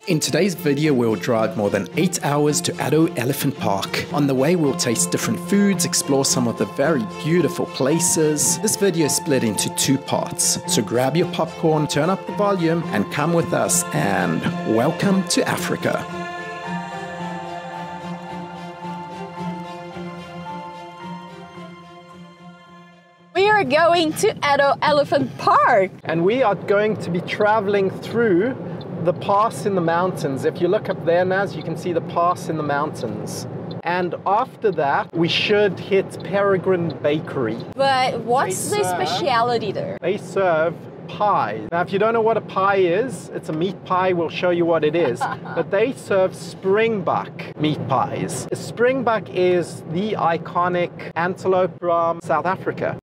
In today's video, we'll drive more than 8 hours to Addo Elephant Park. On the way, we'll taste different foods, explore some of the very beautiful places. This video is split into 2 parts, so grab your popcorn, turn up the volume, and come with us, and welcome to Africa. We are going to Addo Elephant Park. And we are going to be traveling through the pass in the mountains. If you look up there, Naz, you can see the pass in the mountains. And after that, we should hit Peregrine Bakery. But what's the speciality there? They serve pie. Now, if you don't know what a pie is, it's a meat pie. We'll show you what it is. But they serve Springbok meat pies. Springbok is the iconic antelope from South Africa.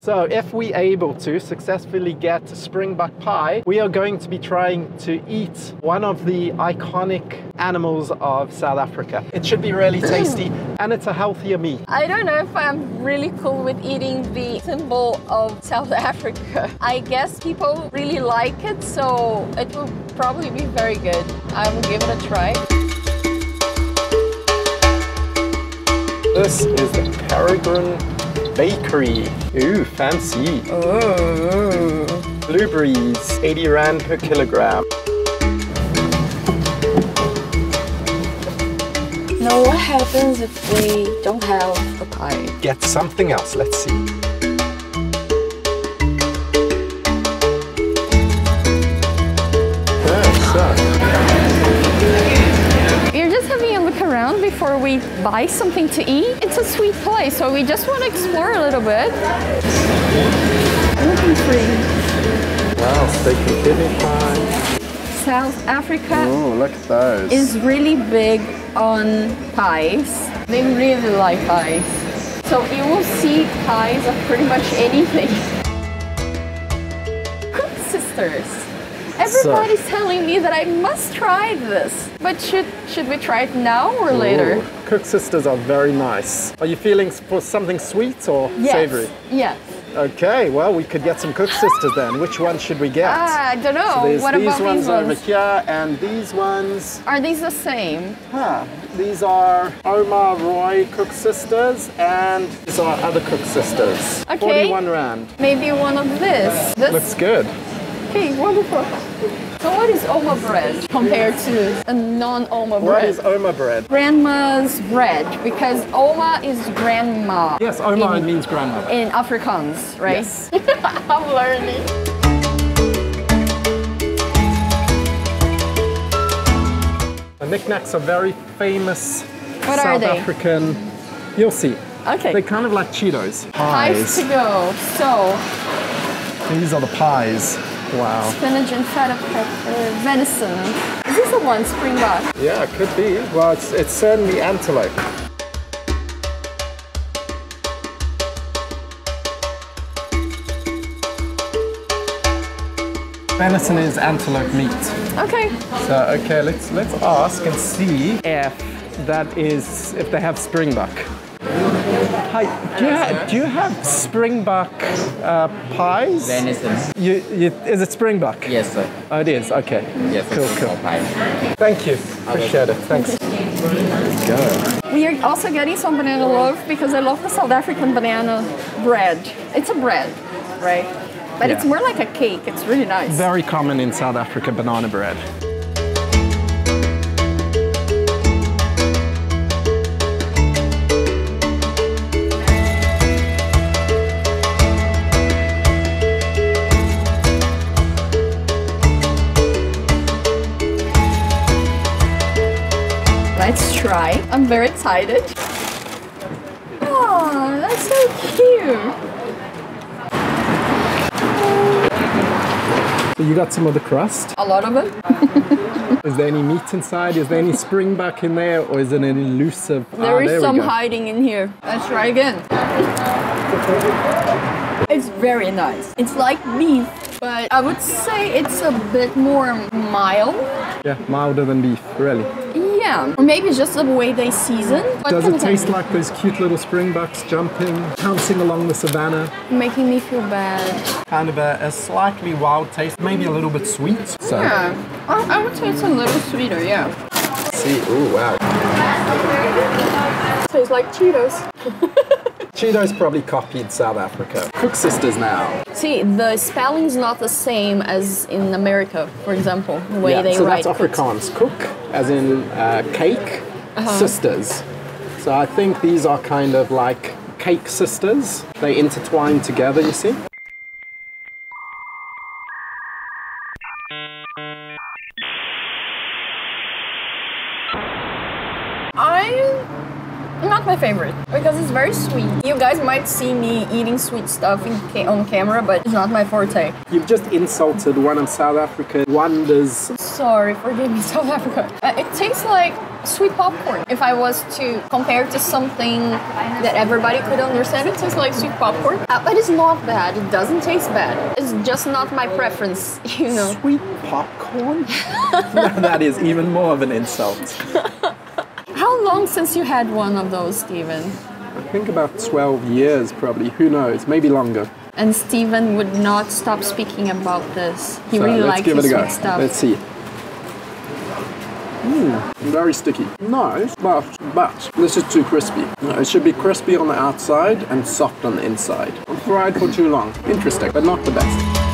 So if we're able to successfully get Springbok pie, we are going to be trying to eat one of the iconic animals of South Africa. It should be really tasty and it's a healthier meat. I don't know if I'm really cool with eating the symbol of South Africa. I guess people really like it, so it will probably be very good. I will give it a try. This is the Peregrine Bakery. Ooh, fancy. Oh. Blueberries, 80 Rand per kilogram. Now what happens if we don't have the pie? Get something else, let's see. We're just having a look around before we buy something to eat. It's a sweet place, so we just want to explore a little bit. Gluten-free. Wow, steak and kidney pie. South Africa Look at those. is really big on pies. They really like pies. So you will see pies of pretty much anything. Cook Sisters. Everybody's telling me that I must try this. But should we try it now or later? Cook Sisters are very nice. Are you feeling for something sweet or savory? Yes. Okay, well, we could get some Cook Sisters then. Which one should we get? I don't know. So what about these ones? over here, and these ones. Are these the same? These are Omar Roy Cook Sisters, and these are other Cook Sisters. Okay. 41 Rand. Maybe one of this. Looks good. Okay, wonderful. So what is Oma bread compared to a non-Oma bread? What is Oma bread? Grandma's bread, because Oma is grandma. Yes, Oma means grandmother. In Afrikaans, right? Yes. I'm learning. The knickknacks are very famous What South are they? African. You'll see. Okay. They're kind of like Cheetos. Pies to go. So, these are the pies. Wow. spinach and feta pepper, venison. Is this the one, Springbok? Yeah, it could be. Well, it's certainly antelope. Venison is antelope meat. Okay. So, okay, let's ask and see if they have Springbok. Hi, do you have Springbok pies? Venison. Is it Springbok? Yes, sir. Oh, it is? Okay. Yes, Cool. pie. Thank you. Appreciate it. Thanks. Let's go. We are also getting some banana loaf because I love the South African banana bread. It's a bread, right? But it's more like a cake. It's really nice. Very common in South Africa, banana bread. Let's try. I'm very excited. Oh, that's so cute. So you got some of the crust? A lot of it. Is there any meat inside? Is there any Springbok in there? Or is it an elusive? There is some hiding in here. Let's try again. It's very nice. It's like beef, but I would say it's a bit more mild. Yeah, milder than beef, really. Yeah, Yeah, or maybe just the way they season. Does it taste like those cute little springboks jumping, pouncing along the savannah? Making me feel bad. Kind of a slightly wild taste, maybe a little bit sweet. So. Yeah, I would say it's a little sweeter, yeah. See, oh wow. Tastes like Cheetos. Cheetos probably copied South Africa. Cook sisters now. See, the spelling's not the same as in America, for example, the way they so write. that's Afrikaans. Cook, as in cake, sisters. So I think these are kind of like cake sisters. They intertwine together, you see? Not my favorite, because it's very sweet. You guys might see me eating sweet stuff on camera, but it's not my forte. You've just insulted one of South Africa's wonders. Sorry, forgive me, South Africa. It tastes like sweet popcorn. If I was to compare it to something that everybody could understand, it tastes like sweet popcorn. But it's not bad. It doesn't taste bad. It's just not my preference, you know. Sweet popcorn? That is even more of an insult. How long since you had one of those, Steven? I think about 12 years probably, who knows, maybe longer. And Steven would not stop speaking about this. He really likes his sweet stuff. Let's see. Very sticky. Nice, but this is too crispy. No, it should be crispy on the outside and soft on the inside. Fried for too long. Interesting, but not the best.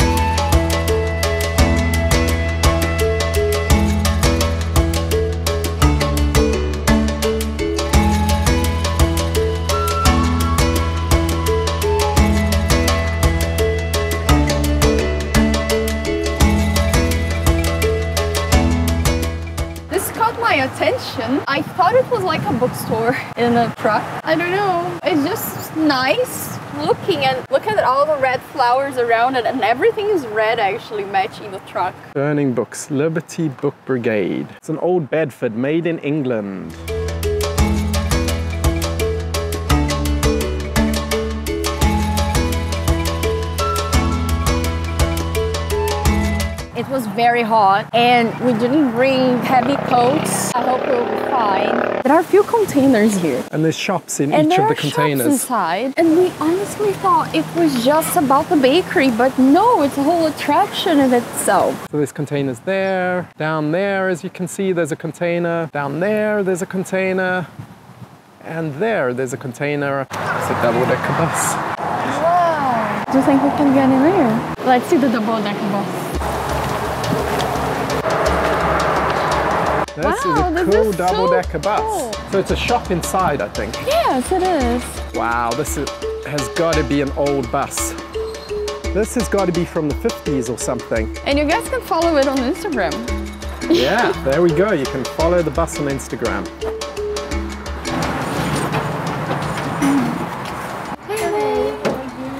Attention. I thought it was like a bookstore in a truck. I don't know. It's just nice looking, and look at all the red flowers around it, and everything is red actually matching the truck. Burning books, Liberty Book Brigade. It's an old Bedford made in England. It was very hot and we didn't bring heavy coats. I hope we'll be fine. There are a few containers here. And there's shops in each of the containers. Shops inside. And we honestly thought it was just about the bakery, but no, it's a whole attraction in itself. So there's containers there, down there as you can see there's a container, down there there's a container, and there's a container. It's a double-decker bus. Wow. Do you think we can get in there? Let's see the double-decker bus. This is a cool double-decker bus. Cool. So it's a shop inside, I think. Yes, it is. Wow, has got to be an old bus. This has got to be from the 50s or something. And you guys can follow it on Instagram. Yeah, there we go. You can follow the bus on Instagram.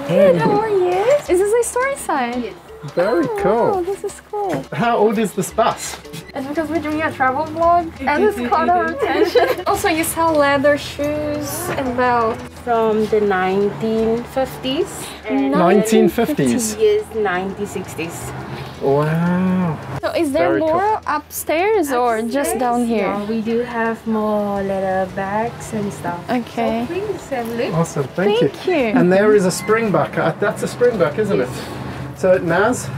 Hey, how are you? Is this a store inside? Yes. Very cool. Oh, this is cool. How old is this bus? It's because we're doing a travel vlog and it's caught our attention. Also, you sell leather shoes and belts. From the 1950s. 1950s? Yes, 1960s. Wow. So is there more upstairs or just down here? Yeah, we do have more leather bags and stuff. Okay. So please have a look. Awesome, thank you. And there is a Springbok. That's a Springbok, isn't it? So Naz,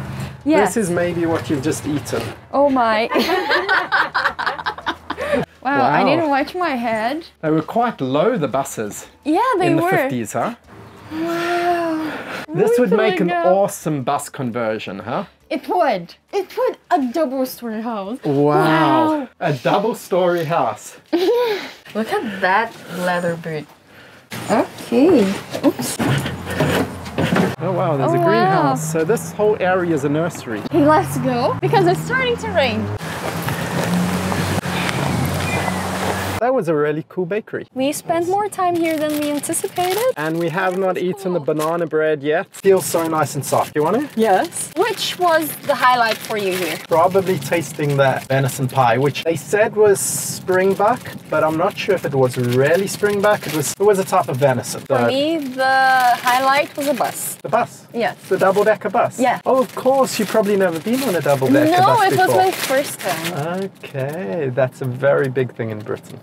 yes. This is maybe what you've just eaten. Oh my. Wow, I need to watch my head. They were quite low, the buses. Yeah, they were. In the 50s, huh? Wow. This would make an awesome bus conversion, huh? It would. It would. A double-story house. Wow. A double-story house. Look at that leather boot. Okay. Oops. Oh wow, there's a greenhouse. So this whole area is a nursery. Hey, let's go, because it's starting to rain. That was a really cool bakery. We spent more time here than we anticipated. And we have not eaten the banana bread yet. Feels so nice and soft. You want it? Yes. Which which was the highlight for you here? Probably tasting that venison pie, which they said was Springbok, but I'm not sure if it was really Springbok. It was a type of venison. For me, the highlight was a bus. The bus? Yes. The double-decker bus? Yeah. Oh, of course. You've probably never been on a double-decker bus No, before. it was my first time. Okay, that's a very big thing in Britain.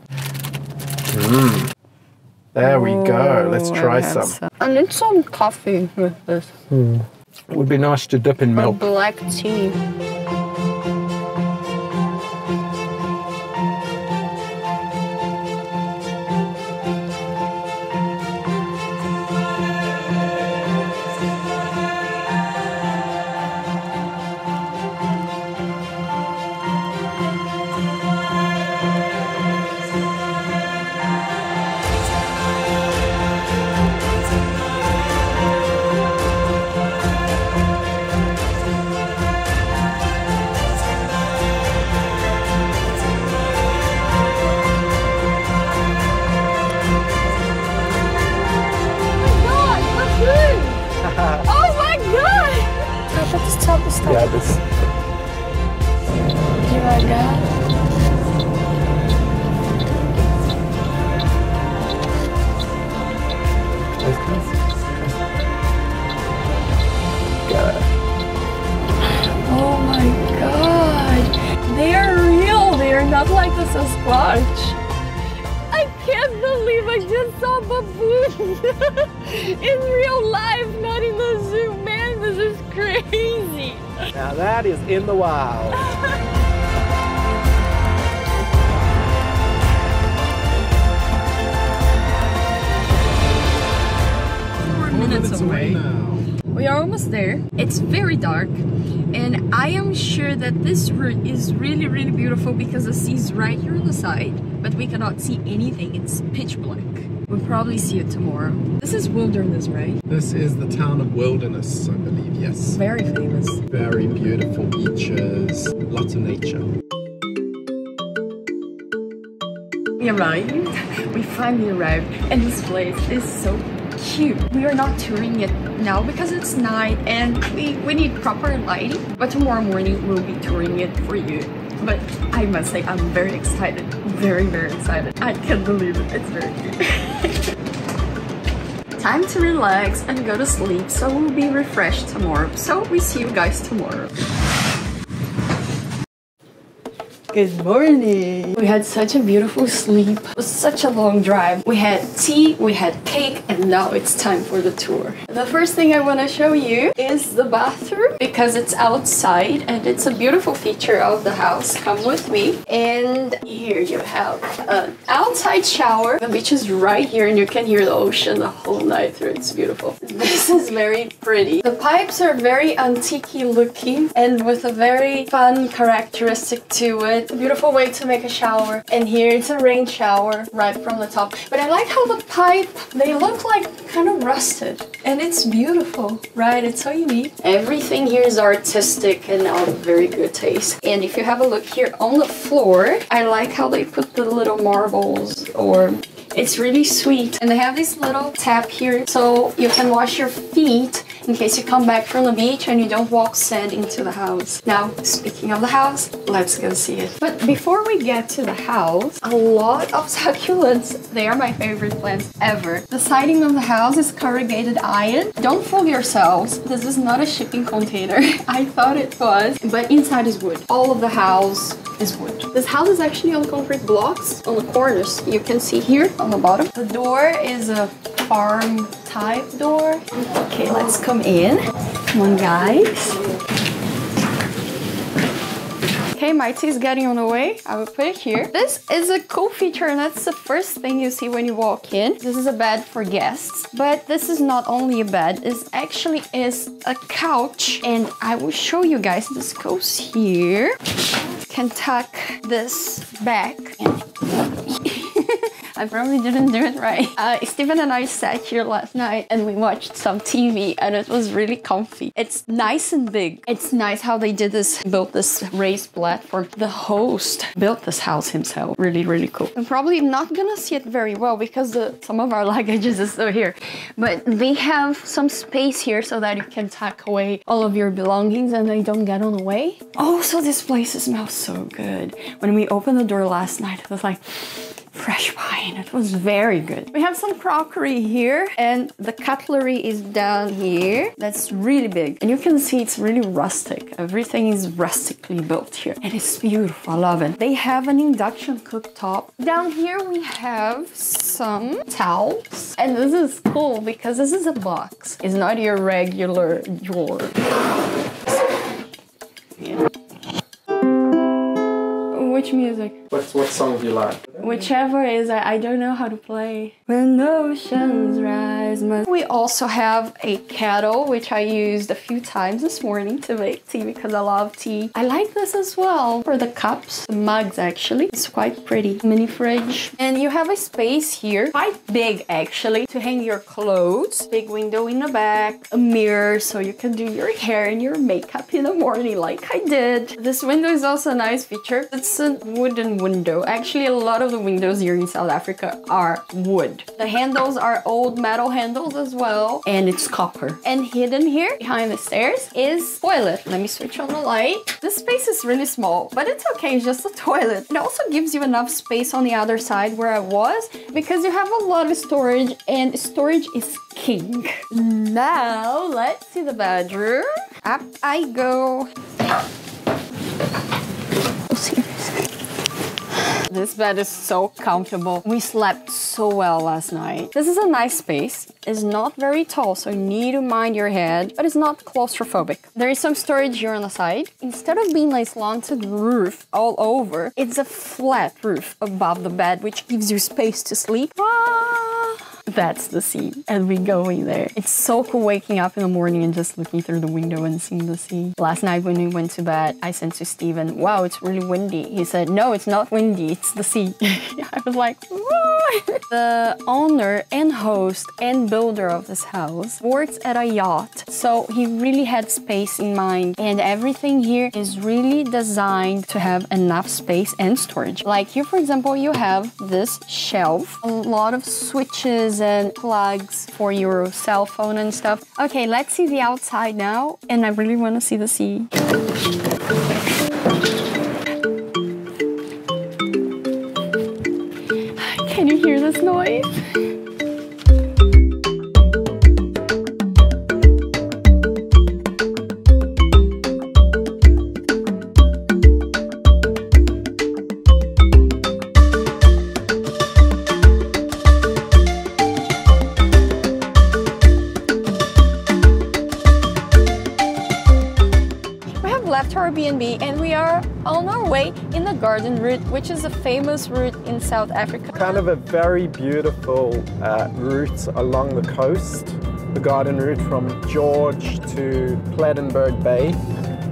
There we go. Let's try some. I need some coffee with this. It would be nice to dip in Or milk. black tea. Stop. Yeah, this. You like that? Oh my god! They are real! They are not like the Sasquatch! I can't believe I just saw baboons in real life, not in the zoo. Man, this is crazy! Now that is in the wild. 4 minutes away. We are almost there. It's very dark, and I am sure that this route is really, really beautiful because the sea is right here on the side, but we cannot see anything. It's pitch black. We'll probably see it tomorrow. This is wilderness, right? This is the town of Wilderness, I believe, yes. Very famous. Very beautiful beaches, lots of nature. We arrived. We finally arrived, and this place is so cute. We are not touring it now because it's night and we need proper lighting, but tomorrow morning we'll be touring it for you. But I must say I'm very excited. Very, very excited. I can't believe it. It's very cute. Time to relax and go to sleep, so we'll be refreshed tomorrow. So we see you guys tomorrow. Good morning! We had such a beautiful sleep. It was such a long drive. We had tea, we had cake, and now it's time for the tour. The first thing I want to show you is the bathroom because it's outside and it's a beautiful feature of the house. Come with me. And here you have an outside shower. The beach is right here and you can hear the ocean the whole night through. It's beautiful. This is very pretty. The pipes are very antique-y looking and with a very fun characteristic to it. It's a beautiful way to make a shower. And here it's a rain shower right from the top. But I like how the pipe, they look like kind of rusted. And it's beautiful, right? It's so unique. Everything here is artistic and of very good taste. And if you have a look here on the floor, I like how they put the little marbles or it's really sweet. And they have this little tap here so you can wash your feet in case you come back from the beach and you don't walk sand into the house. Now, speaking of the house, let's go see it. But before we get to the house, a lot of succulents. They are my favorite plants ever. The siding of the house is corrugated iron. Don't fool yourselves. This is not a shipping container. I thought it was, but inside is wood. All of the house is wood. This house is actually on concrete blocks on the corners. You can see here on the bottom. The door is a farm type door. Okay, let's come in. Come on, guys. Okay, my tea is getting on the way. I will put it here. This is a cool feature and that's the first thing you see when you walk in. This is a bed for guests, but this is not only a bed, it actually is a couch. And I will show you guys, this goes here. You can tuck this back. I probably didn't do it right. Steven and I sat here last night and we watched some TV and it was really comfy. It's nice and big. It's nice how they built this raised platform. The host built this house himself. Really, really cool. I'm probably not gonna see it very well because some of our luggage is still here. But they have some space here so that you can tuck away all of your belongings and they don't get on the way. Oh, so this place smells so good. When we opened the door last night, it was like fresh pine. It was very good. We have some crockery here and the cutlery is down here. That's really big. And you can see it's really rustic. Everything is rustically built here. And it's beautiful. I love it. They have an induction cooktop. Down here we have some towels. And this is cool because this is a box. It's not your regular drawer. Yeah. Which music? What song do you like? Whichever is, I don't know how to play. When oceans rise. We also have a kettle, which I used a few times this morning to make tea because I love tea. I like this as well for the cups, the mugs actually. It's quite pretty. Mini fridge. And you have a space here, quite big actually, to hang your clothes. Big window in the back, a mirror so you can do your hair and your makeup in the morning like I did. This window is also a nice feature. It's a wooden window. Actually, a lot of the windows here in South Africa are wood. The handles are old metal handles as well, and it's copper. And hidden here behind the stairs is toilet. Let me switch on the light. This space is really small, but it's okay, it's just a toilet. It also gives you enough space on the other side where I was because you have a lot of storage, and storage is king. Now, let's see the bedroom. Up I go. This bed is so comfortable. We slept so well last night. This is a nice space. It's not very tall, so you need to mind your head, but it's not claustrophobic. There is some storage here on the side. Instead of being a slanted roof all over, it's a flat roof above the bed, which gives you space to sleep. That's the sea, and we go in there. It's so cool waking up in the morning and just looking through the window and seeing the sea. Last night when we went to bed, I said to Steven, wow, it's really windy. He said, no, it's not windy, it's the sea. I was like, what? The owner and host and builder of this house works at a yacht, so he really had space in mind, and everything here is really designed to have enough space and storage. Like here, for example, you have this shelf, a lot of switches and plugs for your cell phone and stuff. Okay, let's see the outside now, and I really want to see the sea. Can you hear this noise? Airbnb, and we are on our way in the garden route, which is a famous route in South Africa. Kind of a very beautiful route along the coast, the garden route from George to Plettenberg Bay,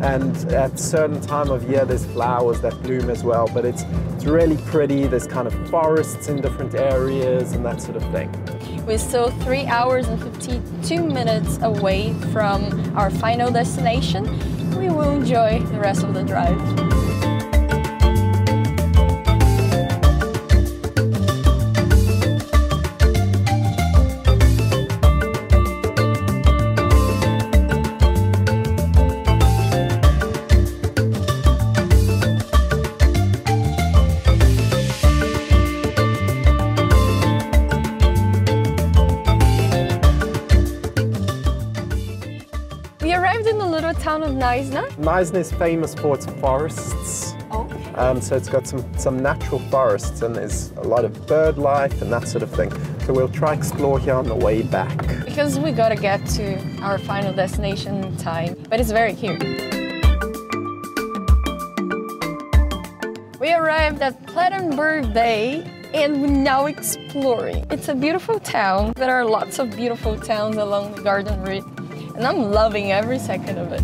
and at a certain time of year there's flowers that bloom as well, but it's really pretty. There's kind of forests in different areas and that sort of thing. We're still 3 hours and 52 minutes away from our final destination. We will enjoy the rest of the drive. We arrived in the little town of Knysna. Knysna is famous for its forests. Okay. So it's got some natural forests, and there's a lot of bird life and that sort of thing. So we'll try explore here on the way back. Because we gotta get to our final destination in time, but it's very cute. We arrived at Plettenberg Bay and we're now exploring. It's a beautiful town. There are lots of beautiful towns along the garden route, and I'm loving every second of it.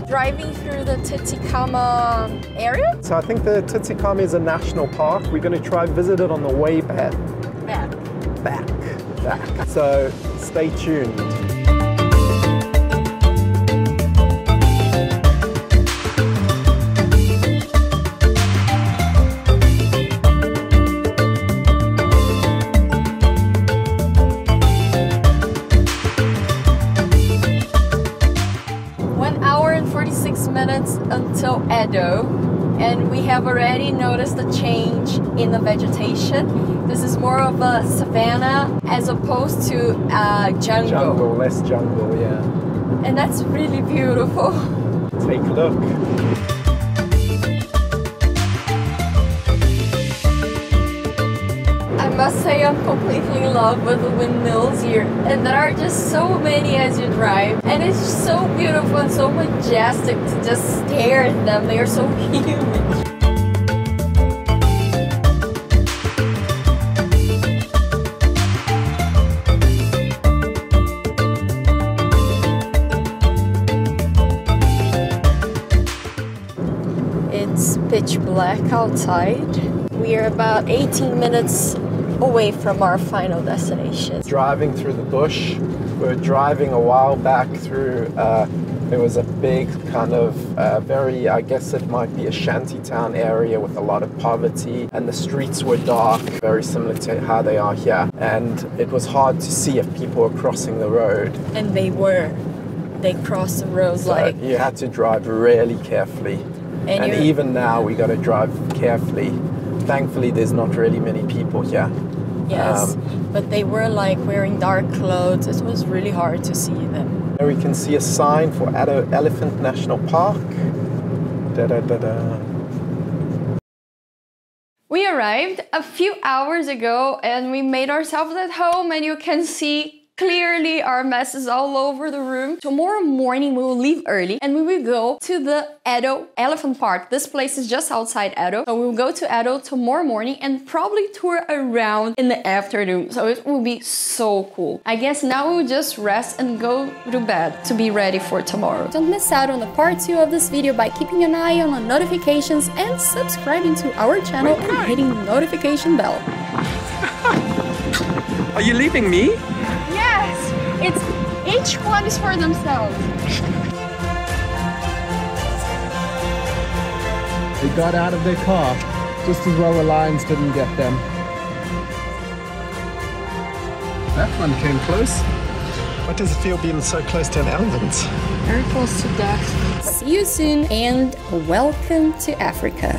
driving through the Titicama area. So I think the Titicama is a national park. We're going to try visit it on the way back. Back. So stay tuned. Minutes until Addo, and we have already noticed a change in the vegetation. This is more of a savanna as opposed to jungle. Less jungle, yeah. And that's really beautiful. Take a look. I must say I'm completely in love with the windmills here, and there are just so many as you drive, and it's just so beautiful and so majestic to just stare at them. They are so huge. It's pitch black outside. We are about 18 minutes away from our final destination. Driving through the bush. We were driving a while back through, there was a big kind of very, I guess it might be a shantytown area with a lot of poverty, and the streets were dark, very similar to how they are here. And it was hard to see if people were crossing the road. And they were. They crossed the road So like... you had to drive really carefully. And even now we got to drive carefully. Thankfully, there's not really many people here. Yes, but they were like wearing dark clothes. It was really hard to see them. Here we can see a sign for Addo Elephant National Park. We arrived a few hours ago and we made ourselves at home, and you can see clearly our mess is all over the room. Tomorrow morning we will leave early and we will go to the Addo Elephant Park. This place is just outside Addo. So we will go to Addo tomorrow morning and probably tour around in the afternoon. So it will be so cool. I guess now we will just rest and go to bed to be ready for tomorrow. Don't miss out on the part 2 of this video by keeping an eye on the notifications and subscribing to our channel and hitting the notification bell. Are you leaving me? Yes, it's each one is for themselves. They got out of their car just as well the lions didn't get them. That one came close. What does it feel being so close to an elephant? Very close to death. See you soon and welcome to Africa.